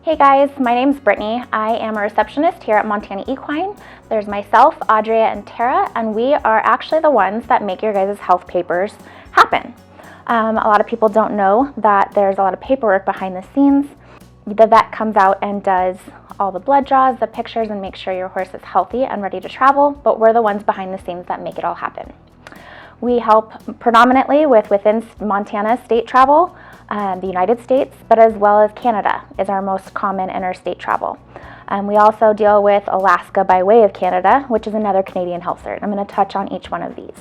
Hey guys, my name's Brittany. I am a receptionist here at Montana Equine. There's myself, Audrea, and Tara, and we are actually the ones that make your guys' health papers happen. A lot of people don't know that there's a lot of paperwork behind the scenes. The vet comes out and does all the blood draws, the pictures, and makes sure your horse is healthy and ready to travel, but we're the ones behind the scenes that make it all happen. We help predominantly within Montana state travel, the United States, but as well as Canada is our most common interstate travel. We also deal with Alaska by way of Canada, which is another Canadian health cert. I'm going to touch on each one of these.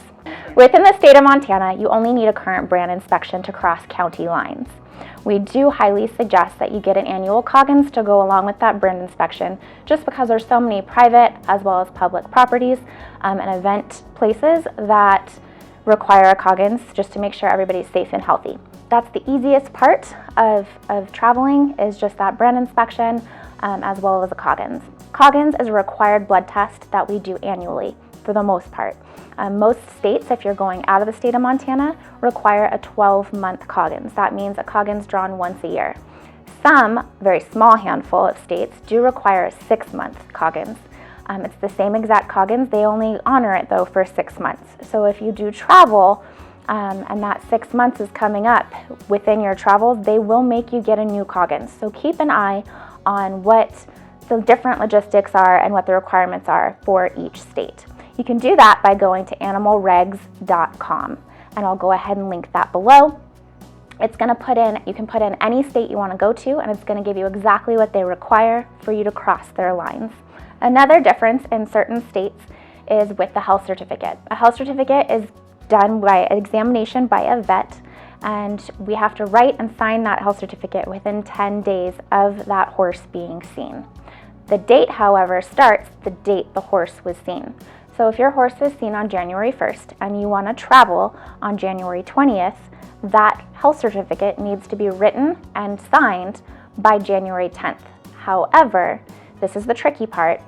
Within the state of Montana, you only need a current brand inspection to cross county lines. We do highly suggest that you get an annual Coggins to go along with that brand inspection, just because there's so many private as well as public properties and event places that require a Coggins just to make sure everybody's safe and healthy. That's the easiest part of traveling, is just that brand inspection as well as a Coggins. Coggins is a required blood test that we do annually for the most part. Most states, if you're going out of the state of Montana, require a 12-month Coggins. That means a Coggins drawn once a year. Some, very small handful of states, do require a 6-month Coggins. It's the same exact Coggins, they only honor it though for 6 months. So if you do travel and that 6 months is coming up within your travels, they will make you get a new Coggins. So keep an eye on what the different logistics are and what the requirements are for each state. You can do that by going to animalregs.com, and I'll go ahead and link that below. It's going to you can put in any state you want to go to, and it's going to give you exactly what they require for you to cross their lines. Another difference in certain states is with the health certificate. A health certificate is done by an examination by a vet, and we have to write and sign that health certificate within 10 days of that horse being seen. The date, however, starts the date the horse was seen. So if your horse is seen on January 1st and you want to travel on January 20th, that health certificate needs to be written and signed by January 10th. However, this is the tricky part.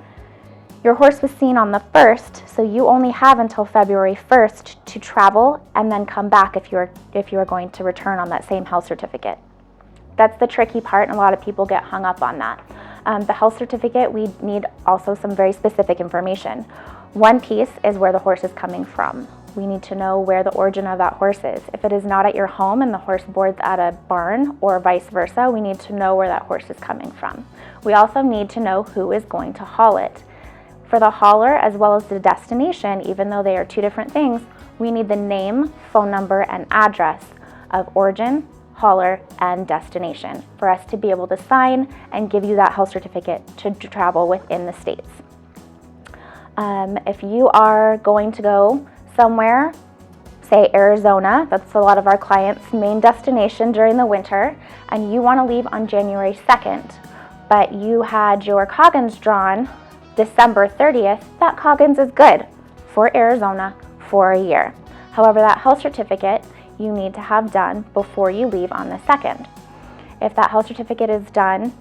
Your horse was seen on the 1st, so you only have until February 1st to travel and then come back if you're going to return on that same health certificate. That's the tricky part, and a lot of people get hung up on that. The health certificate, we need also some very specific information. One piece is where the horse is coming from. We need to know where the origin of that horse is. If it is not at your home and the horse boards at a barn or vice versa, we need to know where that horse is coming from. We also need to know who is going to haul it. For the hauler as well as the destination, even though they are two different things, we need the name, phone number, and address of origin, hauler, and destination for us to be able to sign and give you that health certificate to travel within the states. If you are going to go somewhere, say Arizona, that's a lot of our clients' main destination during the winter, and you want to leave on January 2nd, but you had your Coggins drawn December 30th, that Coggins is good for Arizona for a year. However, that health certificate you need to have done before you leave on the 2nd. If that health certificate is done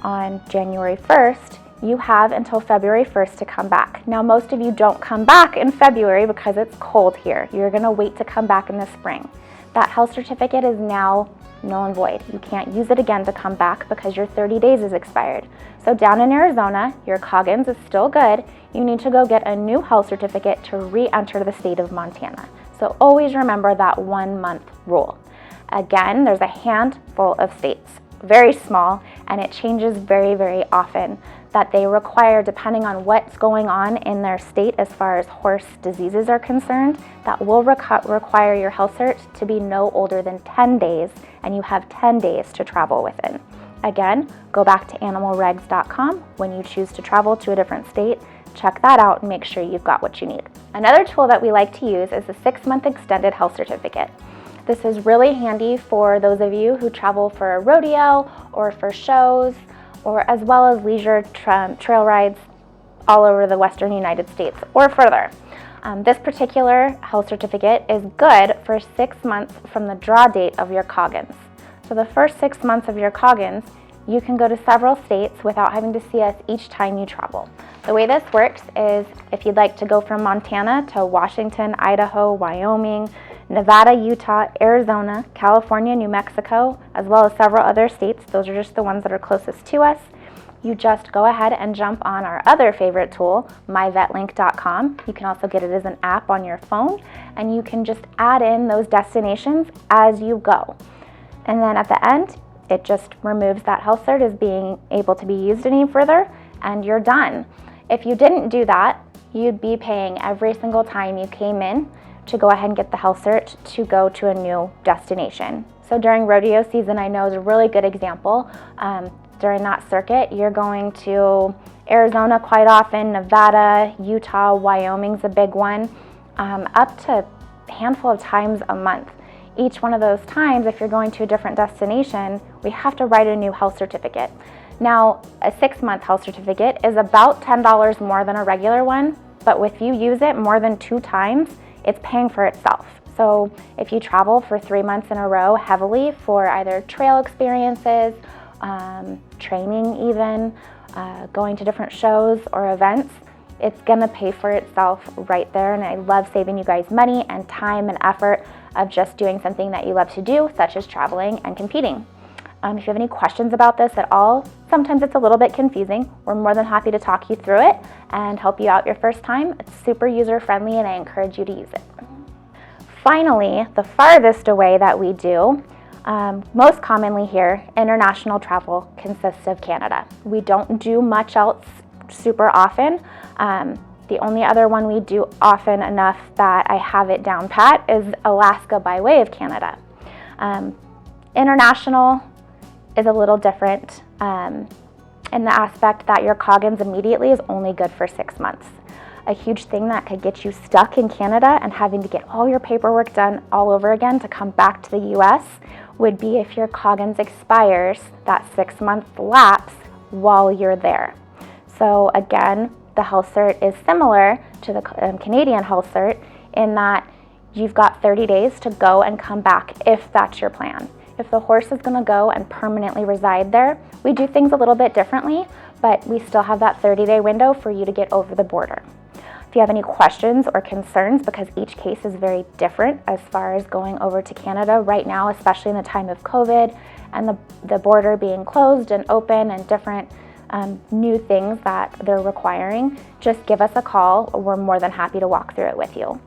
on January 1st, you have until February 1st to come back. Now, most of you don't come back in February because it's cold here. You're going to wait to come back in the spring. That health certificate is now null and void. You can't use it again to come back because your 30 days is expired. So down in Arizona, your Coggins is still good. You need to go get a new health certificate to re-enter the state of Montana. So always remember that 1 month rule. Again, there's a handful of states, very small, and it changes very, very often, that they require, depending on what's going on in their state as far as horse diseases are concerned, that will require your health cert to be no older than 10 days, and you have 10 days to travel within. Again, go back to animalregs.com when you choose to travel to a different state. Check that out and make sure you've got what you need. Another tool that we like to use is the 6-month extended health certificate. This is really handy for those of you who travel for a rodeo or for shows, or as well as leisure trail rides all over the western United States or further. This particular health certificate is good for 6 months from the draw date of your Coggins. So the first 6 months of your Coggins, you can go to several states without having to see us each time you travel. The way this works is if you'd like to go from Montana to Washington, Idaho, Wyoming, Nevada, Utah, Arizona, California, New Mexico, as well as several other states. Those are just the ones that are closest to us. You just go ahead and jump on our other favorite tool, myvetlink.com. You can also get it as an app on your phone, and you can just add in those destinations as you go. And then at the end, it just removes that health cert as being able to be used any further, and you're done. If you didn't do that, you'd be paying every single time you came in to go ahead and get the health cert to go to a new destination. So during rodeo season, I know is a really good example. During that circuit, you're going to Arizona quite often, Nevada, Utah, Wyoming's a big one, up to a handful of times a month. Each one of those times, if you're going to a different destination, we have to write a new health certificate. Now, a 6-month health certificate is about $10 more than a regular one, but if you use it more than 2 times, it's paying for itself. So if you travel for 3 months in a row heavily for either trail experiences, training even, going to different shows or events, it's gonna pay for itself right there. And I love saving you guys money and time and effort of just doing something that you love to do, such as traveling and competing. If you have any questions about this at all, sometimes it's a little bit confusing. We're more than happy to talk you through it and help you out your first time. It's super user-friendly and I encourage you to use it. Finally, the farthest away that we do, most commonly here, international travel consists of Canada. We don't do much else super often. The only other one we do often enough that I have it down pat is Alaska by way of Canada. International is a little different in the aspect that your Coggins immediately is only good for 6 months. A huge thing that could get you stuck in Canada and having to get all your paperwork done all over again to come back to the US would be if your Coggins expires that 6-month lapse while you're there. So again, the health cert is similar to the Canadian health cert in that you've got 30 days to go and come back if that's your plan. If the horse is going to go and permanently reside there, we do things a little bit differently, but we still have that 30-day window for you to get over the border. If you have any questions or concerns, because each case is very different as far as going over to Canada right now, especially in the time of COVID and the border being closed and open and different new things that they're requiring, just give us a call. We're more than happy to walk through it with you.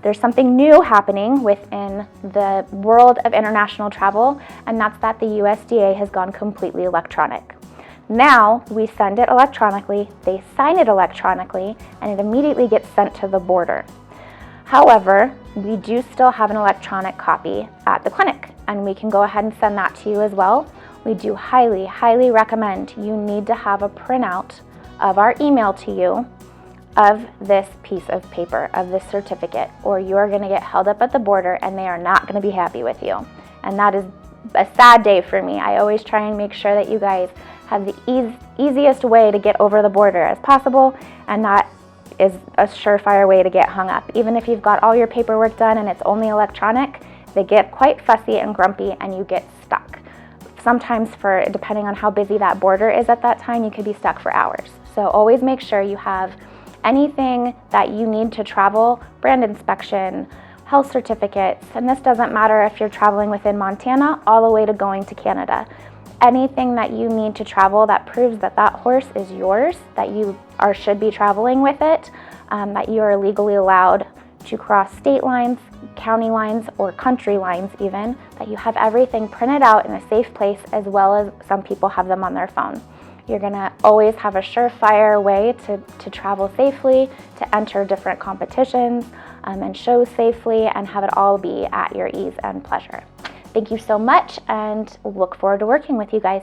There's something new happening within the world of international travel, and that's that the USDA has gone completely electronic. Now we send it electronically, they sign it electronically, and it immediately gets sent to the border. However, we do still have an electronic copy at the clinic, and we can go ahead and send that to you as well. We do highly, highly recommend you need to have a printout of our email to you of this piece of paper, of this certificate, or you're going to get held up at the border and they are not going to be happy with you. And that is a sad day for me. I always try and make sure that you guys have the easiest way to get over the border as possible, and that is a surefire way to get hung up. Even if you've got all your paperwork done and it's only electronic, they get quite fussy and grumpy and you get stuck. Sometimes depending on how busy that border is at that time, you could be stuck for hours. So always make sure you have anything that you need to travel, brand inspection, health certificates, and this doesn't matter if you're traveling within Montana all the way to going to Canada. Anything that you need to travel that proves that that horse is yours, that you should be traveling with it, that you are legally allowed to cross state lines, county lines, or country lines even, that you have everything printed out in a safe place, as well as some people have them on their phone. You're gonna always have a surefire way to travel safely, to enter different competitions and shows safely, and have it all be at your ease and pleasure. Thank you so much, and look forward to working with you guys.